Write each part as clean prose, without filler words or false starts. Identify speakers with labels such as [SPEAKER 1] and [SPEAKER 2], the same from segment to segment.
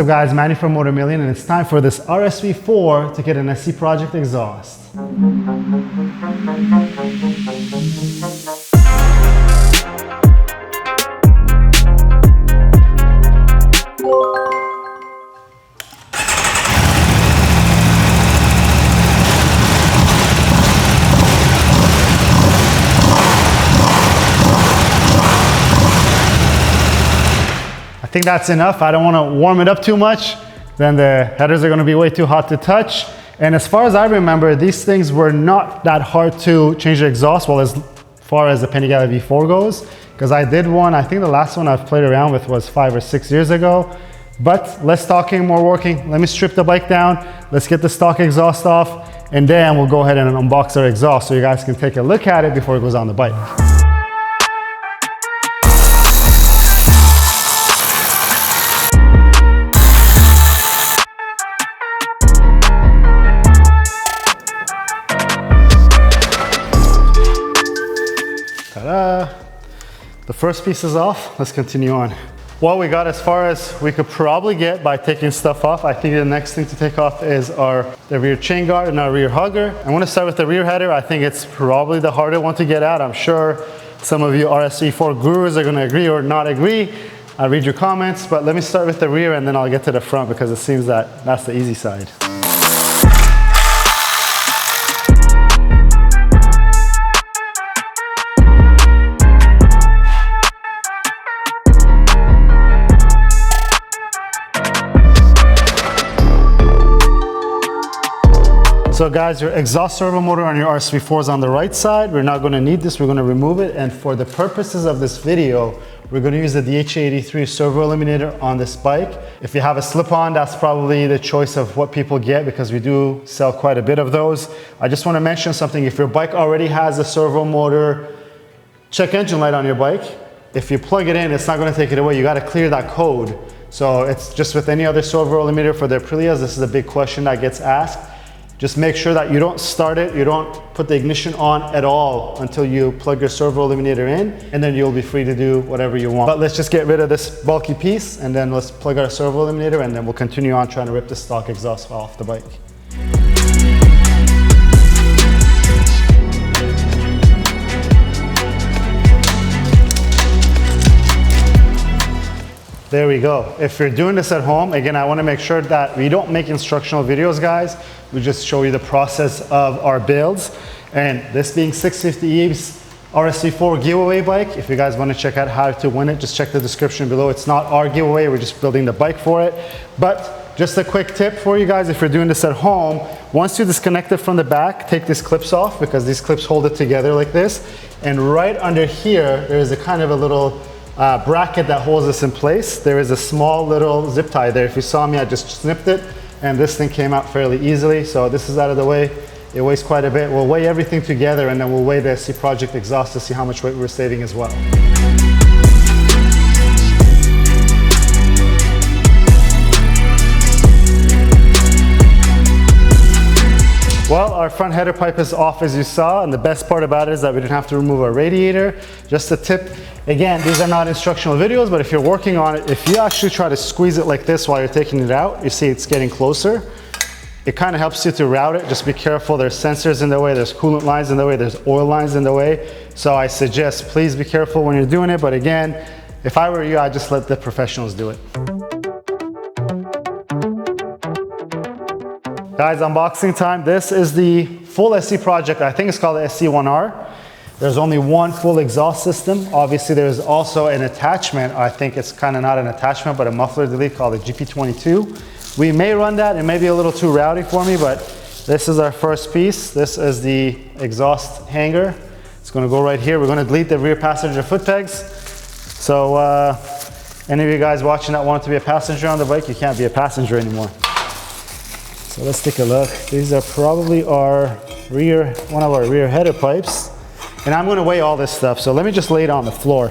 [SPEAKER 1] What's up guys, Manny from Motomillion, and it's time for this RSV4 to get an SC Project exhaust. I think that's enough. I don't want to warm it up too much. Then the headers are going to be way too hot to touch. And as far as I remember, these things were not that hard to change the exhaust, well, as far as the Panigale V4 goes. Because I did one, I think the last one I've played around with was 5 or 6 years ago. But less talking, more working. Let me strip the bike down. Let's get the stock exhaust off. And then we'll go ahead and unbox our exhaust so you guys can take a look at it before it goes on the bike. The first piece is off. Let's continue on. Well, we got as far as we could probably get by taking stuff off. I think the next thing to take off is the rear chain guard and our rear hugger. I'm gonna start with the rear header. I think it's probably the harder one to get out. I'm sure some of you RSV4 gurus are gonna agree or not agree. I'll read your comments, but let me start with the rear and then I'll get to the front because it seems that that's the easy side. So guys, your exhaust servo motor on your RSV4 is on the right side. We're not going to need this. We're going to remove it. And for the purposes of this video, we're going to use the DHA83 servo eliminator on this bike. If you have a slip-on, that's probably the choice of what people get because we do sell quite a bit of those. I just want to mention something. If your bike already has a servo motor check engine light on your bike, if you plug it in, it's not going to take it away. You got to clear that code. So it's just with any other servo eliminator for the Aprilias. This is a big question that gets asked. Just make sure that you don't start it, you don't put the ignition on at all until you plug your servo eliminator in, and then you'll be free to do whatever you want. But let's just get rid of this bulky piece, and then let's plug our servo eliminator, and then we'll continue on trying to rip the stock exhaust off the bike. There we go. If you're doing this at home, again, I want to make sure that we don't make instructional videos, guys. We just show you the process of our builds. And this being 650 Eve's RSV4 giveaway bike, if you guys want to check out how to win it, just check the description below. It's not our giveaway, we're just building the bike for it. But just a quick tip for you guys, if you're doing this at home, once you disconnect it from the back, take these clips off because these clips hold it together like this. And right under here, there is a kind of a little bracket that holds this in place. There is a small little zip tie there. If you saw me, I just snipped it and this thing came out fairly easily. So this is out of the way. It weighs quite a bit. We'll weigh everything together and then we'll weigh the SC Project exhaust to see how much weight we're saving as well. Well, our front header pipe is off as you saw, and the best part about it is that we didn't have to remove our radiator. Just a tip, again, these are not instructional videos, but if you're working on it, if you actually try to squeeze it like this while you're taking it out, you see it's getting closer. It kind of helps you to route it. Just be careful, there's sensors in the way, there's coolant lines in the way, there's oil lines in the way. So I suggest please be careful when you're doing it, but again, if I were you, I'd just let the professionals do it. Guys, unboxing time. This is the full SC Project. I think it's called the SC1-R. There's only one full exhaust system. Obviously, there's also an attachment. I think it's kind of not an attachment, but a muffler delete called the GP22. We may run that. It may be a little too rowdy for me, but this is our first piece. This is the exhaust hanger. It's going to go right here. We're going to delete the rear passenger foot pegs. So any of you guys watching that want to be a passenger on the bike, you can't be a passenger anymore. So let's take a look. These are probably our one of our rear header pipes. And I'm gonna weigh all this stuff. So let me just lay it on the floor.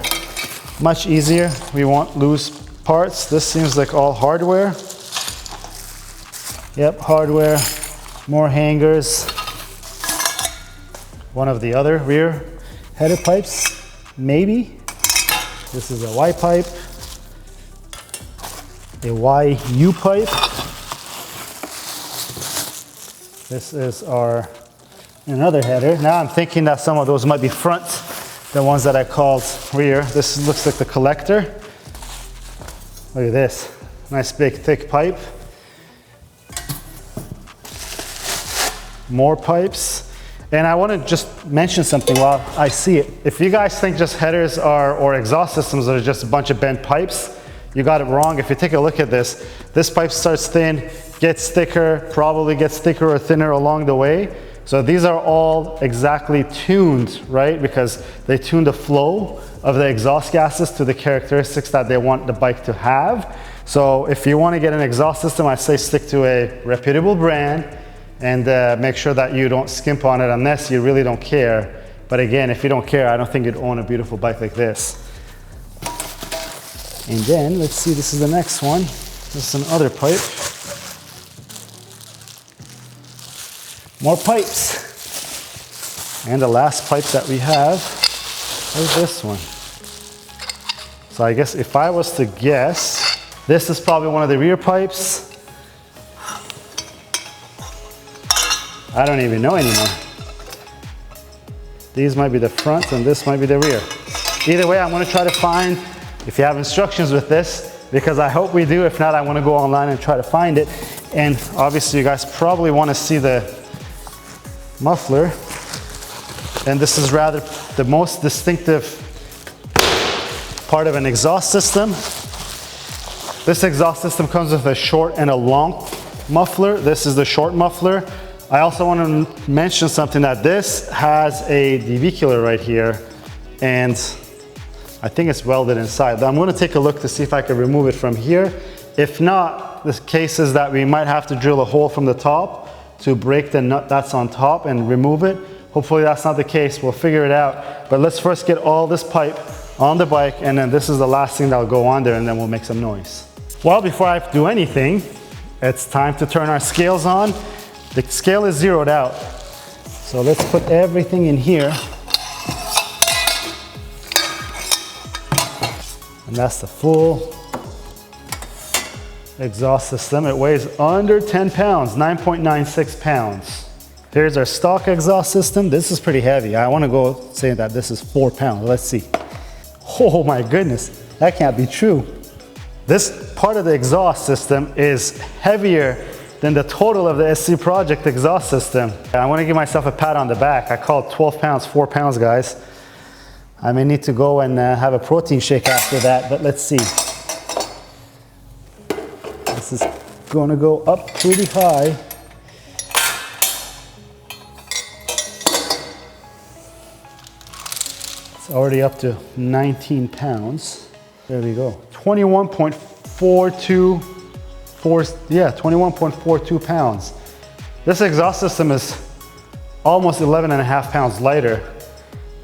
[SPEAKER 1] Much easier. We won't lose parts. This seems like all hardware. Yep, hardware. More hangers. One of the other rear header pipes, maybe. This is a Y pipe. a YU pipe. This is our another header. Now I'm thinking that some of those might be front, the ones that I called rear. This looks like the collector. Look at this, nice big thick pipe. More pipes. And I want to just mention something while I see it. If you guys think just headers are, or exhaust systems are just a bunch of bent pipes, you got it wrong. If you take a look at this pipe starts thin, gets thicker, probably gets thicker or thinner along the way. So these are all exactly tuned, right? Because they tune the flow of the exhaust gases to the characteristics that they want the bike to have. So if you want to get an exhaust system, I say stick to a reputable brand and make sure that you don't skimp on it unless you really don't care. But again, if you don't care, I don't think you'd own a beautiful bike like this. And then, let's see, this is the next one. This is another pipe. More pipes. And the last pipe that we have is this one. So I guess if I was to guess, this is probably one of the rear pipes. I don't even know anymore. These might be the front and this might be the rear. Either way, I'm gonna try to find if you have instructions with this, because I hope we do. If not, I wanna go online and try to find it. And obviously you guys probably wanna see the muffler. And this is rather the most distinctive part of an exhaust system. This exhaust system comes with a short and a long muffler. This is the short muffler. I also want to mention something, that this has a DB killer right here, and I think it's welded inside. I'm going to take a look to see if I can remove it from here. If not, the case is that we might have to drill a hole from the top to break the nut that's on top and remove it. Hopefully that's not the case. We'll figure it out. But let's first get all this pipe on the bike, and then this is the last thing that'll go on there, and then we'll make some noise. Well, before I do anything, it's time to turn our scales on. The scale is zeroed out. So let's put everything in here. And that's the full exhaust system. It weighs under 10 pounds, 9.96 pounds. Here's our stock exhaust system. This is pretty heavy. I want to go say that this is 4 pounds. Let's see. Oh my goodness, that can't be true. This part of the exhaust system is heavier than the total of the SC Project exhaust system. I want to give myself a pat on the back. I called 12 pounds, 4 pounds, guys. I may need to go and have a protein shake after that, but let's see. This is going to go up pretty high. It's already up to 19 pounds. There we go. 21.42 pounds. This exhaust system is almost 11.5 pounds lighter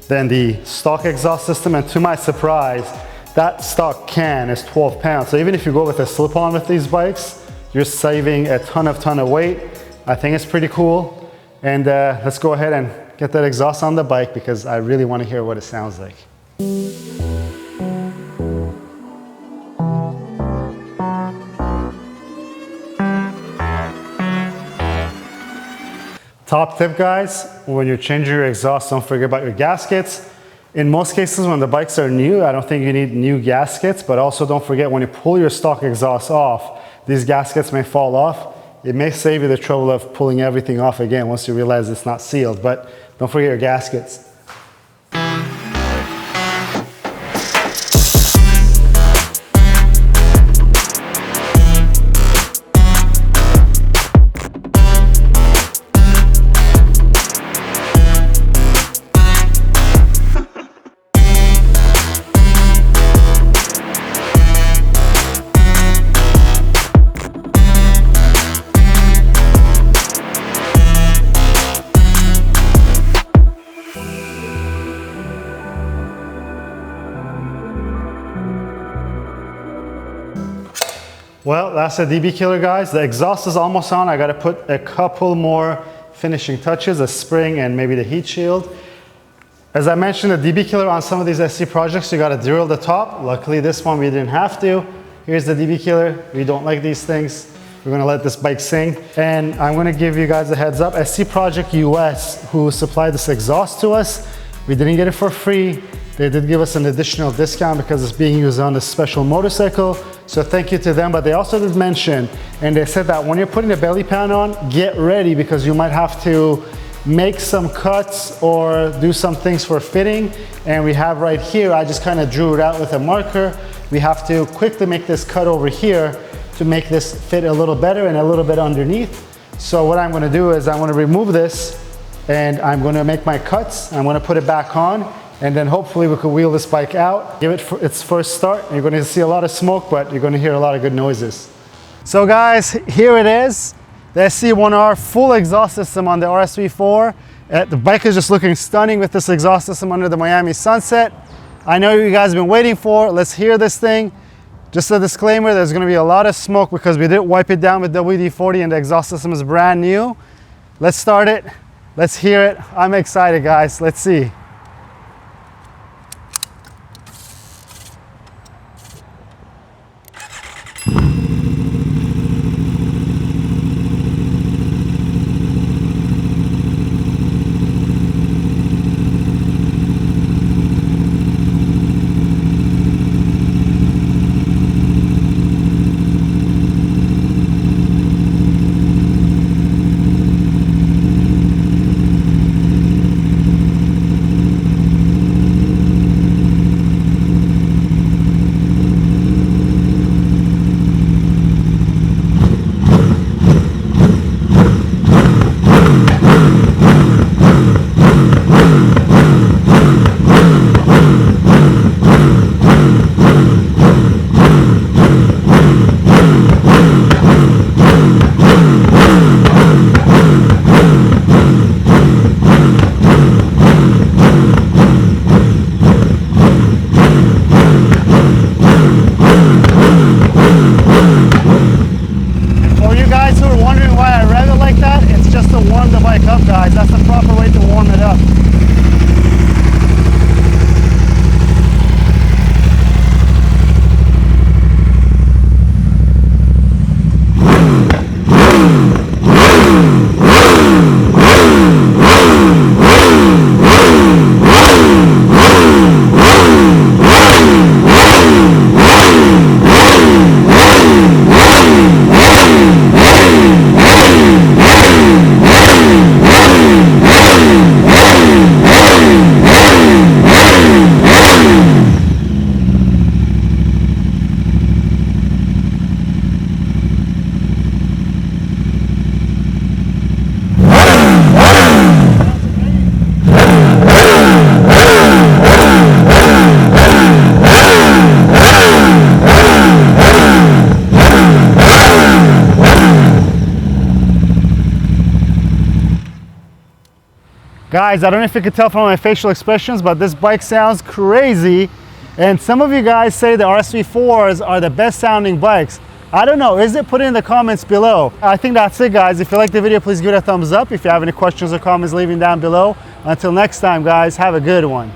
[SPEAKER 1] than the stock exhaust system, and to my surprise, that stock can is 12 pounds. So even if you go with a slip-on with these bikes, you're saving a ton of weight. I think it's pretty cool. And let's go ahead and get that exhaust on the bike, because I really want to hear what it sounds like. Top tip, guys, when you're changing your exhaust, don't forget about your gaskets. In most cases, when the bikes are new, I don't think you need new gaskets, but also don't forget when you pull your stock exhaust off, these gaskets may fall off. It may save you the trouble of pulling everything off again once you realize it's not sealed, but don't forget your gaskets. Well, that's the DB killer, guys. The exhaust is almost on. I got to put a couple more finishing touches, a spring and maybe the heat shield. As I mentioned, the DB killer on some of these SC projects, you got to drill the top. Luckily, this one we didn't have to. You Here's the DB killer. We don't like these things. We're gonna let this bike sing. And I'm gonna give you guys a heads up. SC Project US, who supplied this exhaust to us, we didn't get it for free. They did give us an additional discount because it's being used on this special motorcycle. So thank you to them. But they also did mention, and they said that when you're putting the belly pan on, get ready because you might have to make some cuts or do some things for fitting. And we have right here, I just kind of drew it out with a marker. We have to quickly make this cut over here to make this fit a little better and a little bit underneath. So what I'm gonna do is I'm gonna remove this and I'm gonna make my cuts. I'm gonna put it back on and then hopefully we can wheel this bike out, give it its first start. You're gonna see a lot of smoke, but you're gonna hear a lot of good noises. So guys, here it is. The SC1-R full exhaust system on the RSV4. The bike is just looking stunning with this exhaust system under the Miami sunset. I know you guys have been waiting for. Let's hear this thing. Just a disclaimer, there's gonna be a lot of smoke because we didn't wipe it down with WD-40 and the exhaust system is brand new. Let's start it. Let's hear it. I'm excited, guys. Let's see. That's the proper way to warm it up. Guys, I don't know if you can tell from my facial expressions, but this bike sounds crazy. And some of you guys say the RSV4s are the best sounding bikes. I don't know, is it? Put it in the comments below. I think that's it, guys. If you like the video, please give it a thumbs up. If you have any questions or comments, leave them down below. Until next time, guys, have a good one.